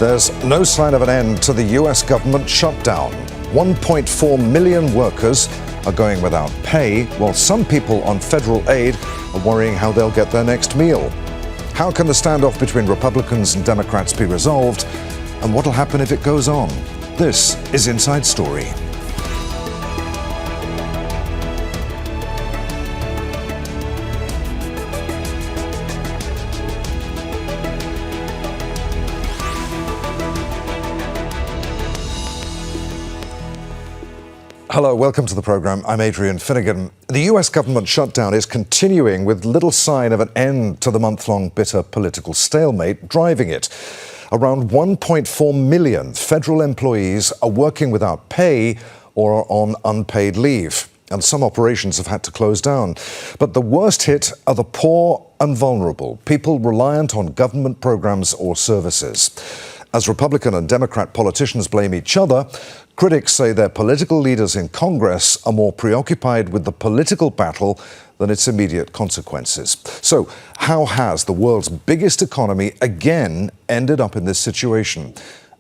There's no sign of an end to the US government shutdown. 1.4 million workers are going without pay, while some people on federal aid are worrying how they'll get their next meal. How can the standoff between Republicans and Democrats be resolved? And what'll happen if it goes on? This is Inside Story. Hello, welcome to the programme. I'm Adrian Finighan. The US government shutdown is continuing with little sign of an end to the month-long bitter political stalemate driving it. Around 1.4 million federal employees are working without pay or are on unpaid leave, and some operations have had to close down. But the worst hit are the poor and vulnerable, people reliant on government programmes or services. As Republican and Democrat politicians blame each other, critics say their political leaders in Congress are more preoccupied with the political battle than its immediate consequences. So, how has the world's biggest economy again ended up in this situation?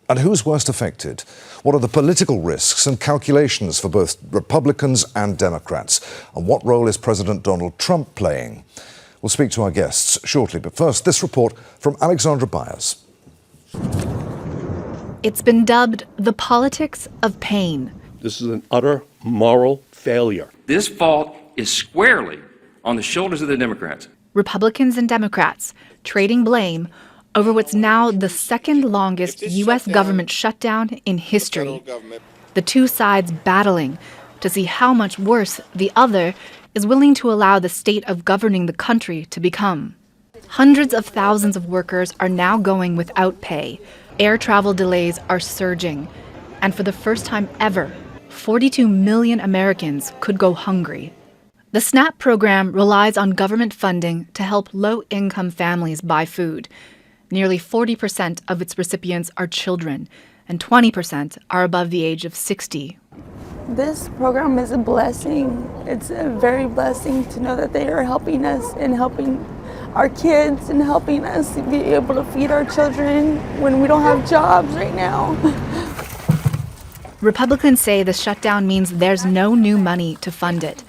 And who's worst affected? What are the political risks and calculations for both Republicans and Democrats? And what role is President Donald Trump playing? We'll speak to our guests shortly, but first, this report from Alexandra Byers. It's been dubbed the politics of pain. This is an utter moral failure. This fault is squarely on the shoulders of the Democrats. Republicans and Democrats trading blame over what's now the second longest U.S. government shutdown in history. The two sides battling to see how much worse the other is willing to allow the state of governing the country to become. Hundreds of thousands of workers are now going without pay. Air travel delays are surging. And for the first time ever, 42 million Americans could go hungry. The SNAP program relies on government funding to help low-income families buy food. Nearly 40% of its recipients are children, and 20% are above the age of 60. This program is a blessing. It's a very blessing to know that they are helping us and helping our kids and helping us be able to feed our children when we don't have jobs right now. Republicans say the shutdown means there's no new money to fund it.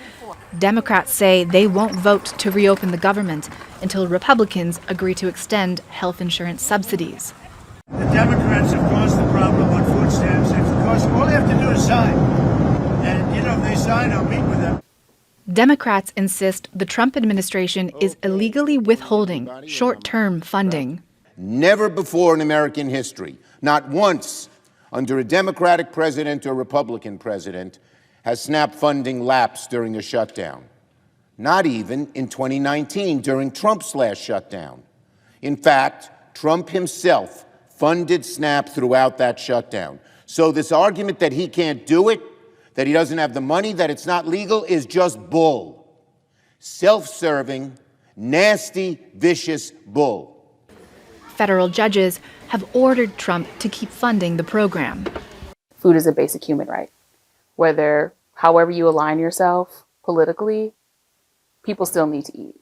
Democrats say they won't vote to reopen the government until Republicans agree to extend health insurance subsidies. The Democrats have caused the problem on food stamps, and of course, all they have to do is sign. And, if they sign, I'll meet with them. Democrats insist the Trump administration is illegally withholding short-term funding. Never before in American history, not once under a Democratic president or Republican president, has SNAP funding lapsed during a shutdown. Not even in 2019 during Trump's last shutdown. In fact, Trump himself funded SNAP throughout that shutdown. So this argument that he can't do it, that he doesn't have the money, that it's not legal, is just bull. Self-serving, nasty, vicious bull. Federal judges have ordered Trump to keep funding the program. Food is a basic human right. However you align yourself politically, people still need to eat.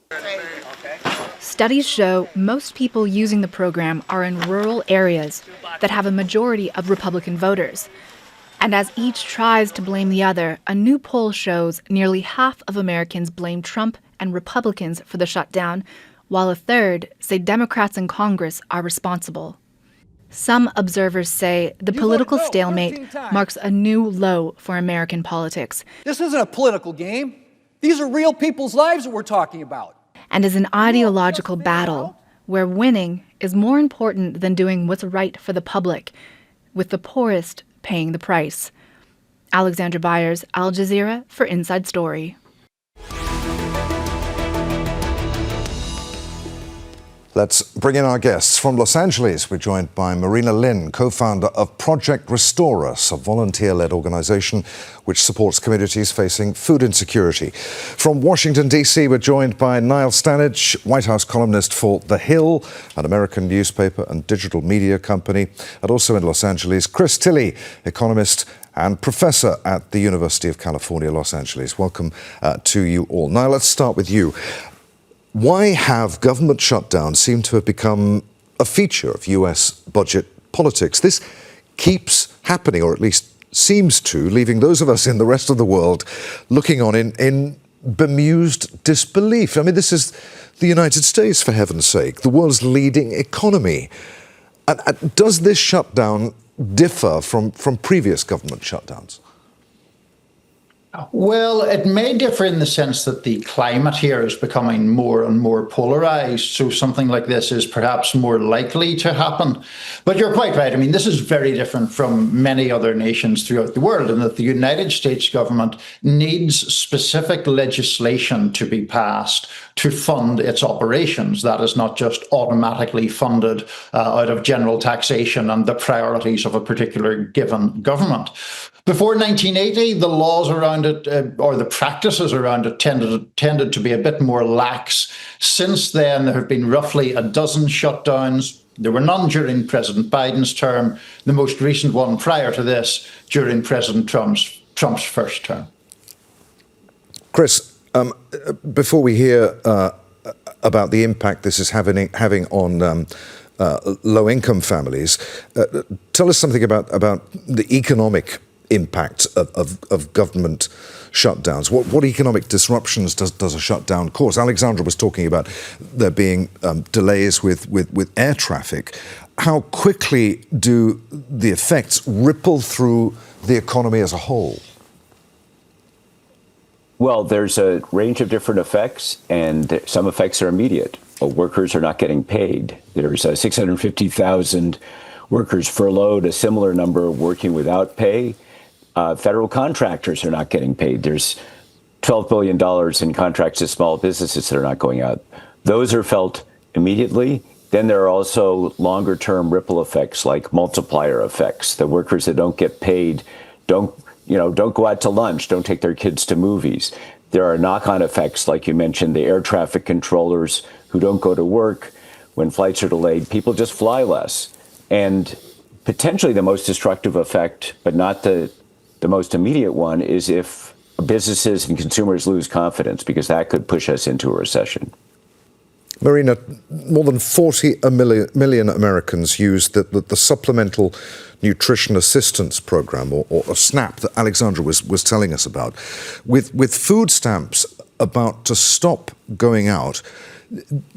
Studies show most people using the program are in rural areas that have a majority of Republican voters. And as each tries to blame the other, a new poll shows nearly half of Americans blame Trump and Republicans for the shutdown, while a third say Democrats in Congress are responsible. Some observers say the political stalemate marks a new low for American politics. This isn't a political game. These are real people's lives that we're talking about. And is an ideological battle where winning is more important than doing what's right for the public, with the poorest paying the price. Alexandra Byers, Al Jazeera for Inside Story. Let's bring in our guests. From Los Angeles, we're joined by Marena Lin, co-founder of Project Restore Us, a volunteer-led organization which supports communities facing food insecurity. From Washington, D.C., we're joined by Niall Stanage, White House columnist for The Hill, an American newspaper and digital media company. And also in Los Angeles, Chris Tilley, economist and professor at the University of California, Los Angeles. Welcome to you all. Niall, let's start with you. Why have government shutdowns seem to have become a feature of US budget politics. This keeps happening, or at least seems to, leaving those of us in the rest of the world looking on in bemused disbelief. I mean, this is the United States, for heaven's sake, the world's leading economy. And does this shutdown differ from previous government shutdowns? Well, it may differ in the sense that the climate here is becoming more and more polarized, so something like this is perhaps more likely to happen. But you're quite right. I mean, this is very different from many other nations throughout the world, in that the United States government needs specific legislation to be passed to fund its operations. That is not just automatically funded out of general taxation and the priorities of a particular given government. Before 1980, the laws around it, or the practices around it, tended to be a bit more lax. Since then, there have been roughly a dozen shutdowns. There were none during President Biden's term, the most recent one prior to this, during President Trump's first term. Chris, before we hear about the impact this is having on low-income families, tell us something about the economic impact of government shutdowns. What economic disruptions does a shutdown cause? Alexandra was talking about there being delays with air traffic. How quickly do the effects ripple through the economy as a whole? Well, there's a range of different effects, and some effects are immediate. Workers are not getting paid. There's 650,000 workers furloughed, a similar number working without pay. Federal contractors are not getting paid. There's $12 billion in contracts to small businesses that are not going out. Those are felt immediately. Then there are also longer term ripple effects like multiplier effects. The workers that don't get paid don't go out to lunch, don't take their kids to movies. There are knock-on effects, like you mentioned, the air traffic controllers who don't go to work when flights are delayed. People just fly less. And potentially the most destructive effect, but not the most immediate one, is if businesses and consumers lose confidence, because that could push us into a recession. Marena, more than 40 million Americans use the Supplemental Nutrition Assistance Program, or SNAP, that Alexandra was telling us about. With food stamps about to stop going out,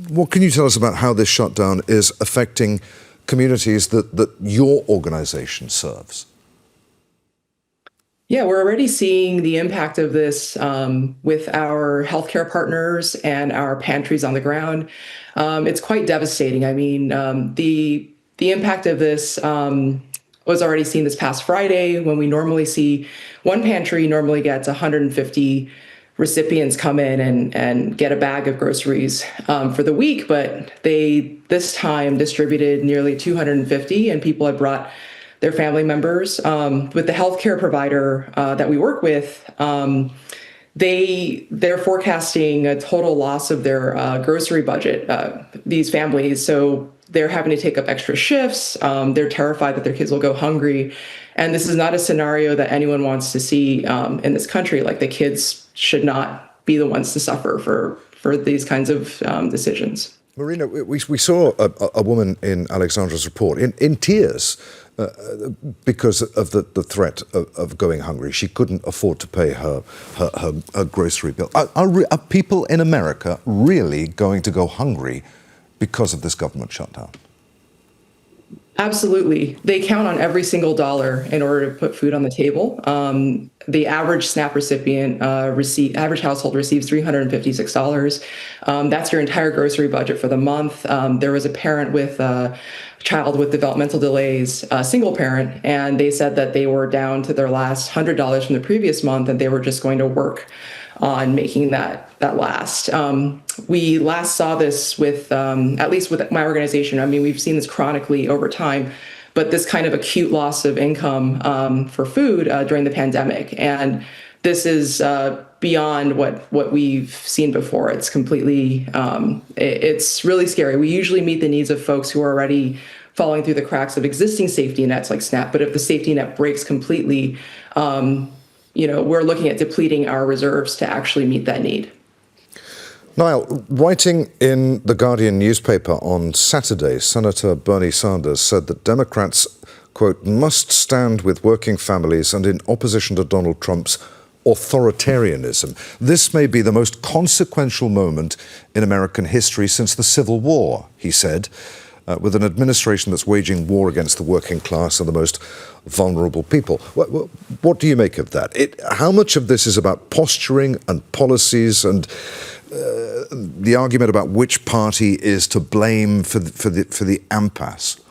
what can you tell us about how this shutdown is affecting communities that your organization serves? Yeah, we're already seeing the impact of this with our healthcare partners and our pantries on the ground. It's quite devastating. I mean, the impact of this was already seen this past Friday, when we normally see one pantry normally gets 150 recipients come in and get a bag of groceries for the week, but they this time distributed nearly 250, and people had brought their family members. With the healthcare provider that we work with, they're forecasting a total loss of their grocery budget, these families. So they're having to take up extra shifts. They're terrified that their kids will go hungry. And this is not a scenario that anyone wants to see in this country. Like, the kids should not be the ones to suffer for these kinds of decisions. Marena, we saw a woman in Alexandra's report in tears because of the threat of going hungry. She couldn't afford to pay her grocery bill. Are people in America really going to go hungry because of this government shutdown? Absolutely. They count on every single dollar in order to put food on the table. The average SNAP recipient average household receives $356. That's your entire grocery budget for the month. There was a parent with a child with developmental delays, a single parent, and they said that they were down to their last $100 from the previous month, and they were just going to work on making that last. We last saw this with, at least with my organization. I mean, we've seen this chronically over time, but this kind of acute loss of income for food during the pandemic. And this is beyond what we've seen before. It's completely, it's really scary. We usually meet the needs of folks who are already falling through the cracks of existing safety nets like SNAP. But if the safety net breaks completely, we're looking at depleting our reserves to actually meet that need. Niall, writing in the Guardian newspaper on Saturday, Senator Bernie Sanders said that Democrats, quote, must stand with working families and in opposition to Donald Trump's authoritarianism. This may be the most consequential moment in American history since the Civil War, he said, with an administration that's waging war against the working class and the most vulnerable people. What do you make of that? How much of this is about posturing and policies and the argument about which party is to blame for the impasse?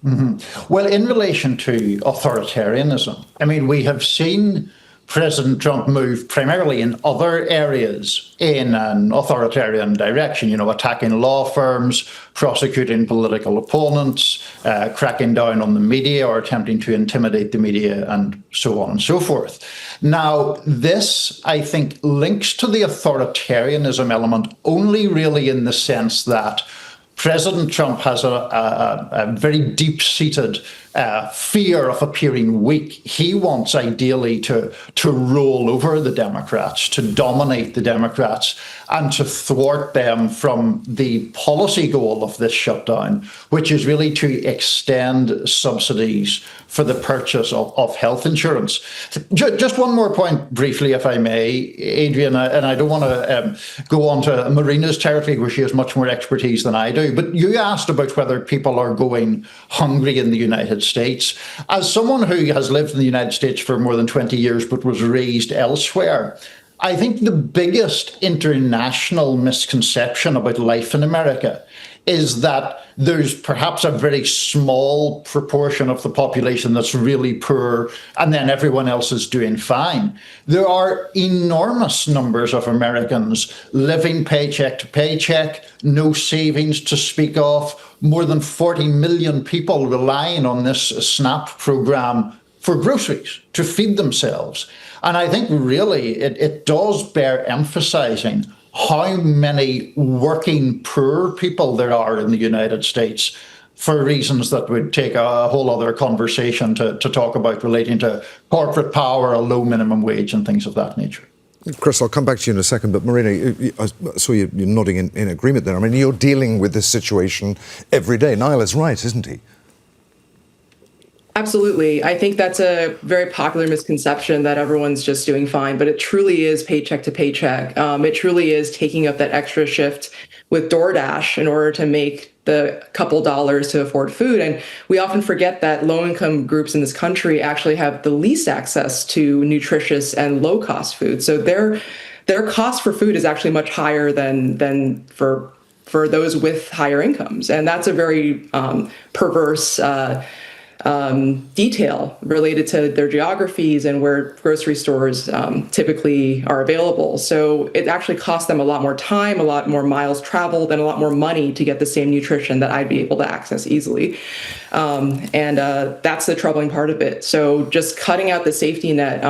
Mm-hmm. Well, in relation to authoritarianism, I mean, we have seen President Trump move primarily in other areas in an authoritarian direction, attacking law firms, prosecuting political opponents, cracking down on the media or attempting to intimidate the media, and so on and so forth. Now, this, I think, links to the authoritarianism element only really in the sense that President Trump has a very deep-seated fear of appearing weak. He wants ideally to roll over the Democrats, to dominate the Democrats, and to thwart them from the policy goal of this shutdown, which is really to extend subsidies for the purchase of health insurance. Just one more point briefly, if I may, Adrian, and I don't want to go on to Marena's territory where she has much more expertise than I do, but you asked about whether people are going hungry in the United States. As someone who has lived in the United States for more than 20 years but was raised elsewhere, I think the biggest international misconception about life in America is that there's perhaps a very small proportion of the population that's really poor, and then everyone else is doing fine. There are enormous numbers of Americans living paycheck to paycheck, no savings to speak of, more than 40 million people relying on this SNAP program for groceries to feed themselves. And I think really it does bear emphasizing how many working poor people there are in the United States, for reasons that would take a whole other conversation to talk about, relating to corporate power, a low minimum wage and things of that nature. Chris, I'll come back to you in a second, but Marena, I saw you nodding in agreement there. I mean, you're dealing with this situation every day. Niall is right, isn't he? Absolutely. I think that's a very popular misconception that everyone's just doing fine, but it truly is paycheck to paycheck. It truly is taking up that extra shift with DoorDash in order to make the couple dollars to afford food. And we often forget that low-income groups in this country actually have the least access to nutritious and low-cost food. So their cost for food is actually much higher than for those with higher incomes. And that's a very perverse detail related to their geographies and where grocery stores typically are available. So it actually costs them a lot more time, a lot more miles traveled, and a lot more money to get the same nutrition that I'd be able to access easily. And that's the troubling part of it. So just cutting out the safety net,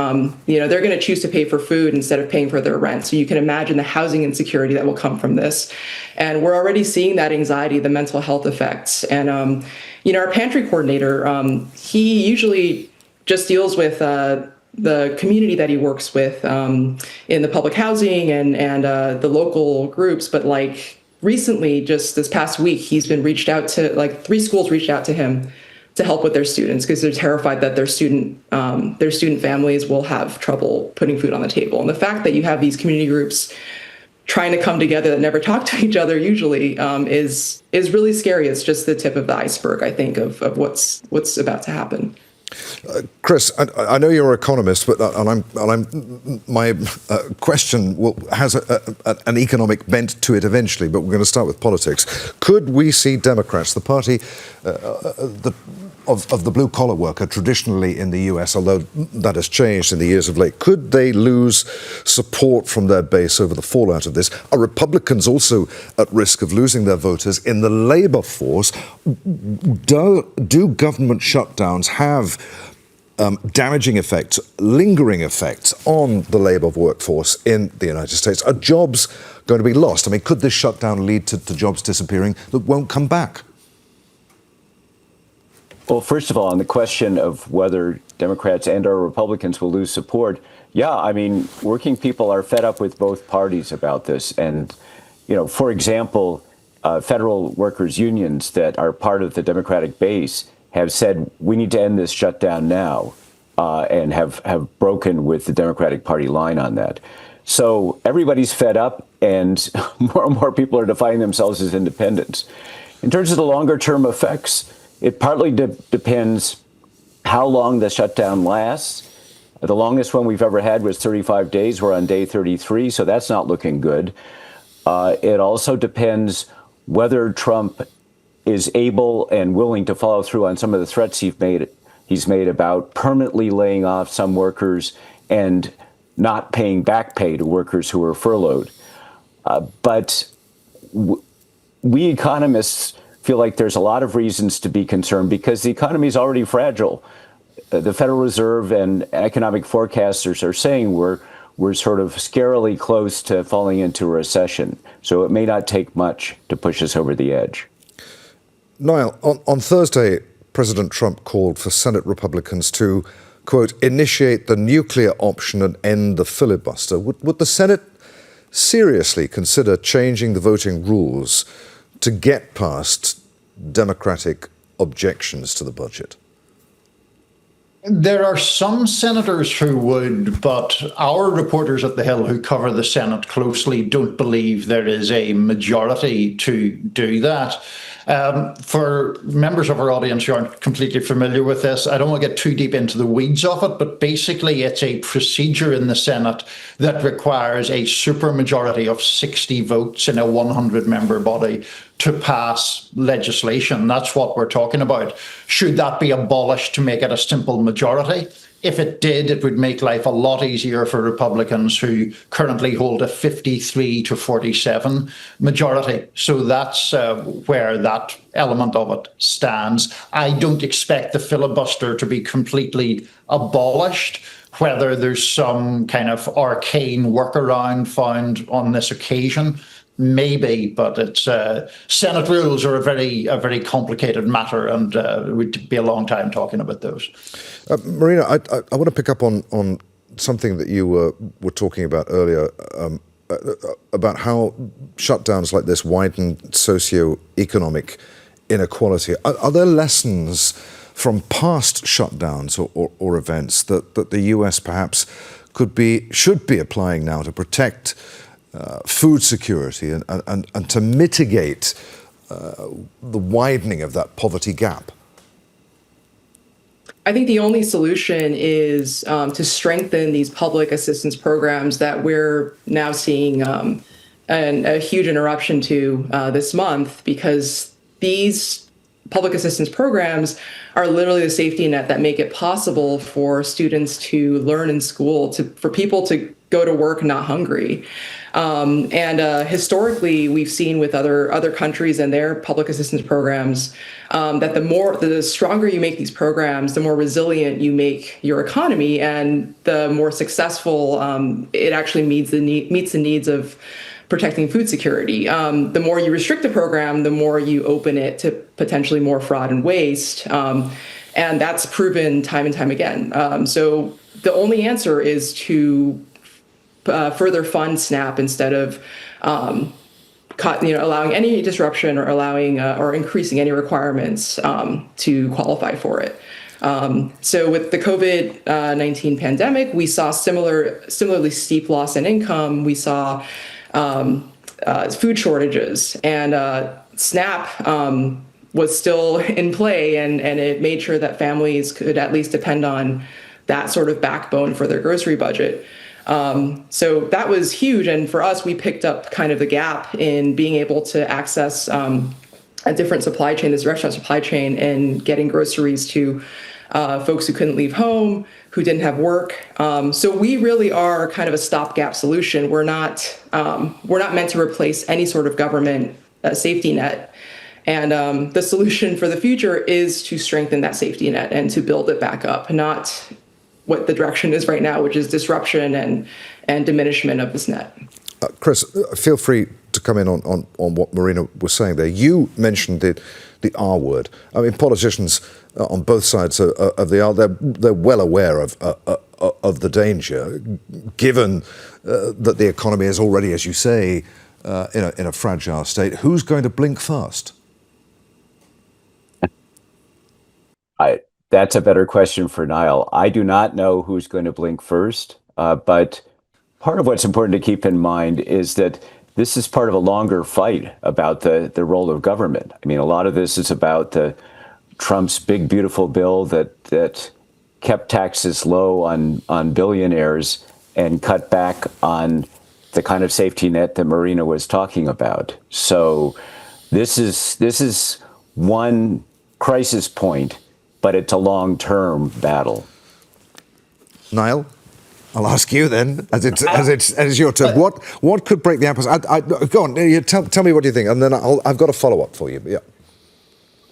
they're going to choose to pay for food instead of paying for their rent. So you can imagine the housing insecurity that will come from this. And we're already seeing that anxiety, the mental health effects. And, our pantry coordinator, he usually just deals with the community that he works with in the public housing and the local groups. But recently, just this past week, he's been reached out to, 3 schools reached out to him to help with their students because they're terrified that their student families will have trouble putting food on the table. And the fact that you have these community groups trying to come together that never talk to each other usually is really scary. It's just the tip of the iceberg, I think, of what's about to happen. Chris, I know you're an economist, but my question has an economic bent to it eventually, but we're going to start with politics. Could we see Democrats, the party of the blue-collar worker traditionally in the US, although that has changed in the years of late, could they lose support from their base over the fallout of this? Are Republicans also at risk of losing their voters in the labor force? Do government shutdowns have damaging effects, lingering effects on the labor workforce in the United States? Are jobs going to be lost? I mean, could this shutdown lead to jobs disappearing that won't come back? Well, first of all, on the question of whether Democrats and or Republicans will lose support, yeah, I mean, working people are fed up with both parties about this. And, for example, federal workers' unions that are part of the Democratic base have said we need to end this shutdown now, and have broken with the Democratic Party line on that. So everybody's fed up, and more and more people are defining themselves as independents. In terms of the longer-term effects, it partly depends how long the shutdown lasts. The longest one we've ever had was 35 days. We're on day 33, so that's not looking good. It also depends whether Trump is able and willing to follow through on some of the threats he's made about permanently laying off some workers and not paying back pay to workers who are furloughed. But we economists feel like there's a lot of reasons to be concerned because the economy is already fragile. The Federal Reserve and economic forecasters are saying we're sort of scarily close to falling into a recession. So it may not take much to push us over the edge. Niall, on Thursday, President Trump called for Senate Republicans to, quote, initiate the nuclear option and end the filibuster. Would the Senate seriously consider changing the voting rules to get past Democratic objections to the budget? There are some senators who would, but our reporters at the Hill who cover the Senate closely don't believe there is a majority to do that. For members of our audience who aren't completely familiar with this, I don't want to get too deep into the weeds of it, but basically it's a procedure in the Senate that requires a supermajority of 60 votes in a 100-member body to pass legislation. That's what we're talking about. Should that be abolished to make it a simple majority? If it did, it would make life a lot easier for Republicans who currently hold a 53 to 47 majority. So that's where that element of it stands. I don't expect the filibuster to be completely abolished. Whether there's some kind of arcane workaround found on this occasion, maybe, but it's Senate rules are a very complicated matter, and it would be a long time talking about those. Marena, I want to pick up on something that you were talking about earlier, about how shutdowns like this widen socio-economic inequality. Are there lessons from past shutdowns or events that the US perhaps should be applying now to protect food security and to mitigate the widening of that poverty gap? I think the only solution is to strengthen these public assistance programs that we're now seeing a huge interruption to this month, because these public assistance programs are literally the safety net that make it possible for students to learn in school, for people to go to work not hungry. Historically, we've seen with other countries and their public assistance programs that the stronger you make these programs, the more resilient you make your economy, and the more successful it actually meets the needs of protecting food security. The more you restrict the program, the more you open it to potentially more fraud and waste. And that's proven time and time again. So the only answer is to further fund SNAP instead of allowing any disruption or allowing or increasing any requirements to qualify for it. So with the COVID-19 pandemic, we saw similarly steep loss in income. We saw food shortages, and SNAP was still in play, and it made sure that families could at least depend on that sort of backbone for their grocery budget. So that was huge. And for us, we picked up kind of the gap in being able to access a different supply chain, this restaurant supply chain, and getting groceries to folks who couldn't leave home, who didn't have work. So we really are kind of a stopgap solution. We're not meant to replace any sort of government safety net. And the solution for the future is to strengthen that safety net and to build it back up, not what the direction is right now, which is disruption and diminishment of this net. Chris, feel free to to come in on what Marena was saying there. You mentioned the R word. I mean, politicians on both sides of the aisle, they're well aware of the danger, given that the economy is already, as you say, in a fragile state. Who's going to blink first? That's a better question for Niall. I do not know who's going to blink first, but part of what's important to keep in mind is that this is part of a longer fight about the role of government. I mean, a lot of this is about Trump's big, beautiful bill that kept taxes low on billionaires and cut back on the kind of safety net that Marena was talking about. So this is one crisis point, but it's a long-term battle. Niall, I'll ask you then, as it's your turn. What could break the apples? Go on, tell me what you think, and then I've got a follow-up for you. Yeah.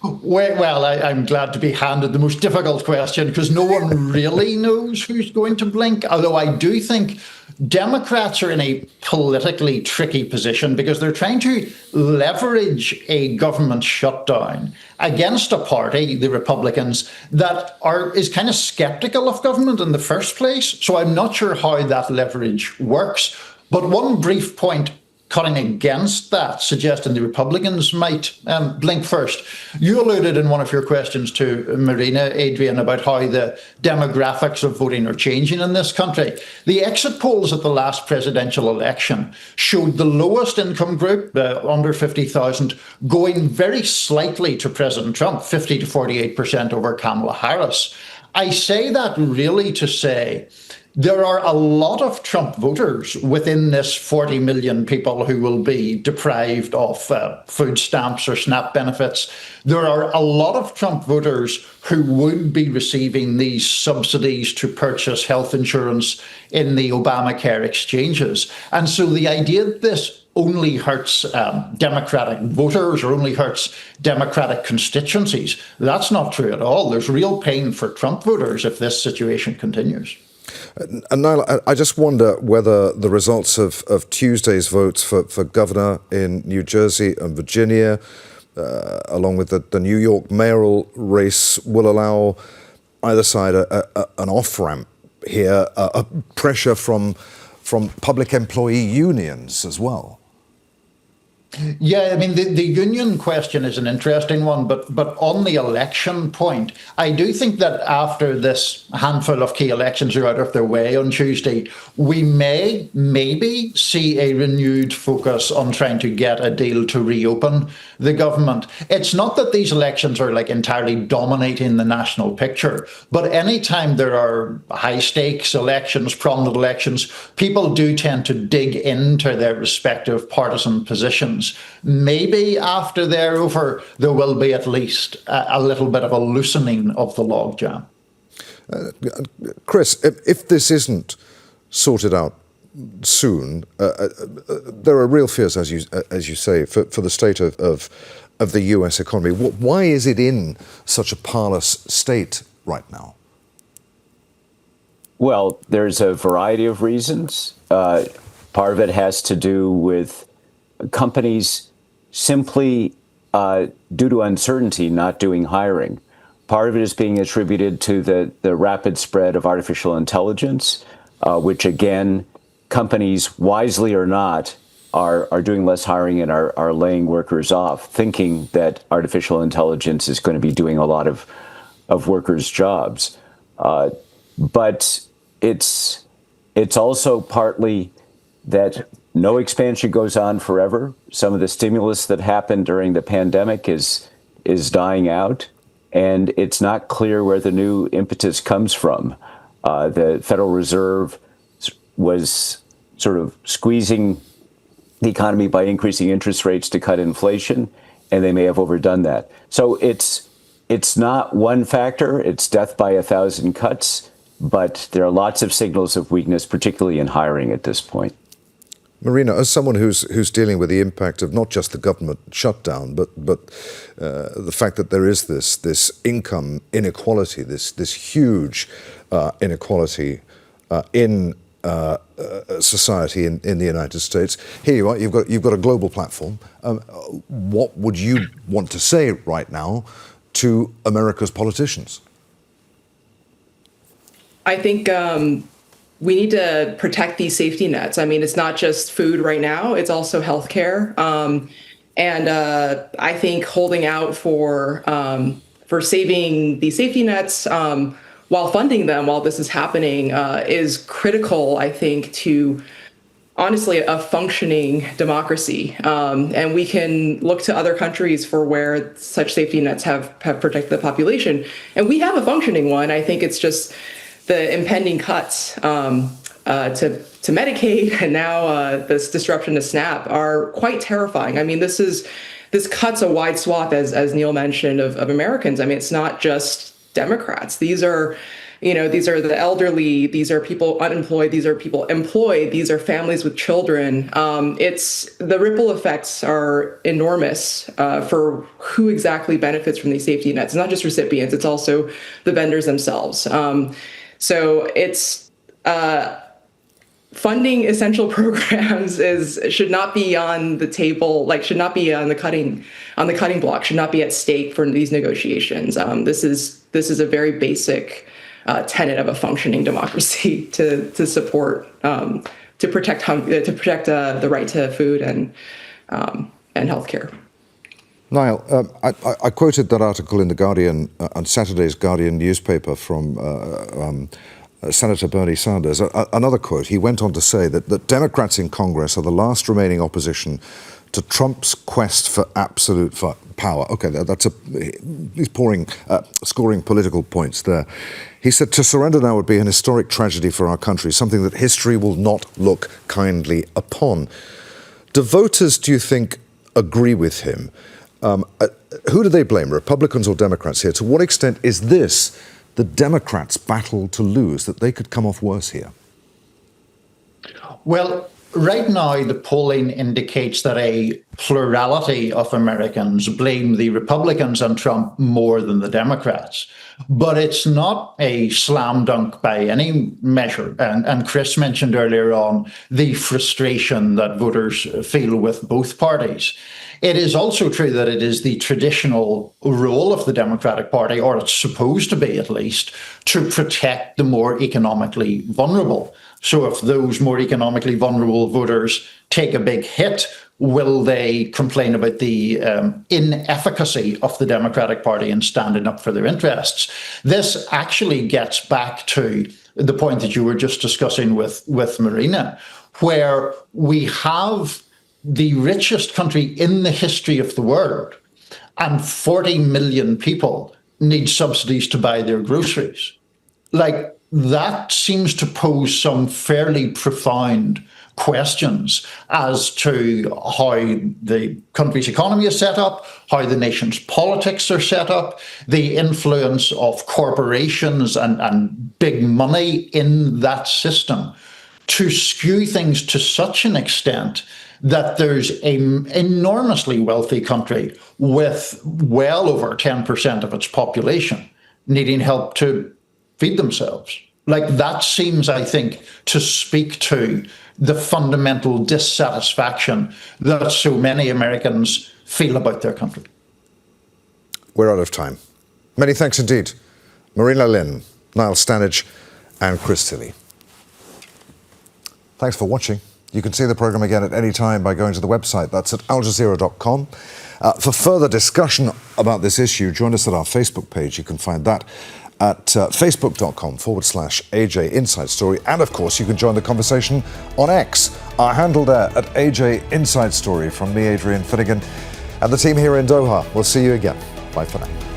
Well, I'm glad to be handed the most difficult question because no one really knows who's going to blink. Although I do think Democrats are in a politically tricky position because they're trying to leverage a government shutdown against a party, the Republicans, that is kind of skeptical of government in the first place. So I'm not sure how that leverage works. But one brief point cutting against that, suggesting the Republicans might blink first. You alluded in one of your questions to Marena, Adrian, about how the demographics of voting are changing in this country. The exit polls at the last presidential election showed the lowest income group, under 50,000, going very slightly to President Trump, 50 to 48% over Kamala Harris. I say that really to say there are a lot of Trump voters within this 40 million people who will be deprived of food stamps or SNAP benefits. There are a lot of Trump voters who would be receiving these subsidies to purchase health insurance in the Obamacare exchanges. And so the idea that this only hurts Democratic voters or only hurts Democratic constituencies, that's not true at all. There's real pain for Trump voters if this situation continues. And Niall, I just wonder whether the results of Tuesday's votes for governor in New Jersey and Virginia, along with the New York mayoral race, will allow either side an off-ramp here, a pressure from public employee unions as well. Yeah, I mean, the union question is an interesting one, but on the election point, I do think that after this handful of key elections are out of their way on Tuesday, we may maybe see a renewed focus on trying to get a deal to reopen the government. It's not that these elections are like entirely dominating the national picture, but anytime there are high stakes elections, prominent elections, people do tend to dig into their respective partisan positions. Maybe after they're over, there will be at least a little bit of a loosening of the logjam. Chris, if this isn't sorted out soon, there are real fears, as you say, for the state of the US economy. Why is it in such a parlous state right now? Well, there's a variety of reasons. Part of it has to do with companies simply, due to uncertainty, not doing hiring. Part of it is being attributed to the rapid spread of artificial intelligence, which again, companies, wisely or not, are doing less hiring and are laying workers off, thinking that artificial intelligence is going to be doing a lot of workers' jobs. But it's also partly that no expansion goes on forever. Some of the stimulus that happened during the pandemic is dying out, and it's not clear where the new impetus comes from. The Federal Reserve was sort of squeezing the economy by increasing interest rates to cut inflation, and they may have overdone that. So it's not one factor, it's death by 1,000 cuts, but there are lots of signals of weakness, particularly in hiring at this point. Marena, as someone who's dealing with the impact of not just the government shutdown, but the fact that there is this income inequality, this huge inequality in society in the United States. Here you are, you've got a global platform. What would you want to say right now to America's politicians? I think we need to protect these safety nets. I mean, it's not just food right now, it's also healthcare. And I think holding out for saving these safety nets while funding them while this is happening is critical, I think, to honestly a functioning democracy. And we can look to other countries for where such safety nets have protected the population. And we have a functioning one. I think it's just the impending cuts to Medicaid and now this disruption to SNAP are quite terrifying. I mean, this cuts a wide swath, as Neil mentioned, of Americans. I mean, it's not just Democrats. These are the elderly. These are people unemployed. These are people employed. These are families with children. The ripple effects are enormous for who exactly benefits from these safety nets. It's not just recipients. It's also the vendors themselves. So it's funding essential programs should not be on the table, should not be on the cutting block, should not be at stake for these negotiations. This is a very basic tenet of a functioning democracy to support, to protect the right to food and healthcare. Niall, I quoted that article in The Guardian, on Saturday's Guardian newspaper from Senator Bernie Sanders. Another quote, he went on to say that Democrats in Congress are the last remaining opposition to Trump's quest for absolute power. Okay, he's scoring political points there. He said, to surrender now would be an historic tragedy for our country, something that history will not look kindly upon. Do voters, do you think, agree with him? Who do they blame, Republicans or Democrats here? To what extent is this the Democrats' battle to lose, that they could come off worse here? Well, right now, the polling indicates that a plurality of Americans blame the Republicans and Trump more than the Democrats. But it's not a slam dunk by any measure. And Chris mentioned earlier on the frustration that voters feel with both parties. It is also true that it is the traditional role of the Democratic Party, or it's supposed to be at least, to protect the more economically vulnerable. So if those more economically vulnerable voters take a big hit, will they complain about the inefficacy of the Democratic Party in standing up for their interests? This actually gets back to the point that you were just discussing with Marena, where we have the richest country in the history of the world, and 40 million people need subsidies to buy their groceries. That seems to pose some fairly profound questions as to how the country's economy is set up, how the nation's politics are set up, the influence of corporations and big money in that system to skew things to such an extent that there's an enormously wealthy country with well over 10% of its population needing help to feed themselves. That seems, I think, to speak to the fundamental dissatisfaction that so many Americans feel about their country. We're out of time. Many thanks indeed. Marena Lin, Niall Stanage and Chris Tilley. Thanks for watching. You can see the programme again at any time by going to the website. That's at aljazeera.com. For further discussion about this issue, join us at our Facebook page. You can find that at facebook.com/AJ Inside Story. And of course, you can join the conversation on X. Our handle there at AJ Inside Story. From me, Adrian Finighan, and the team here in Doha. We'll see you again. Bye for now.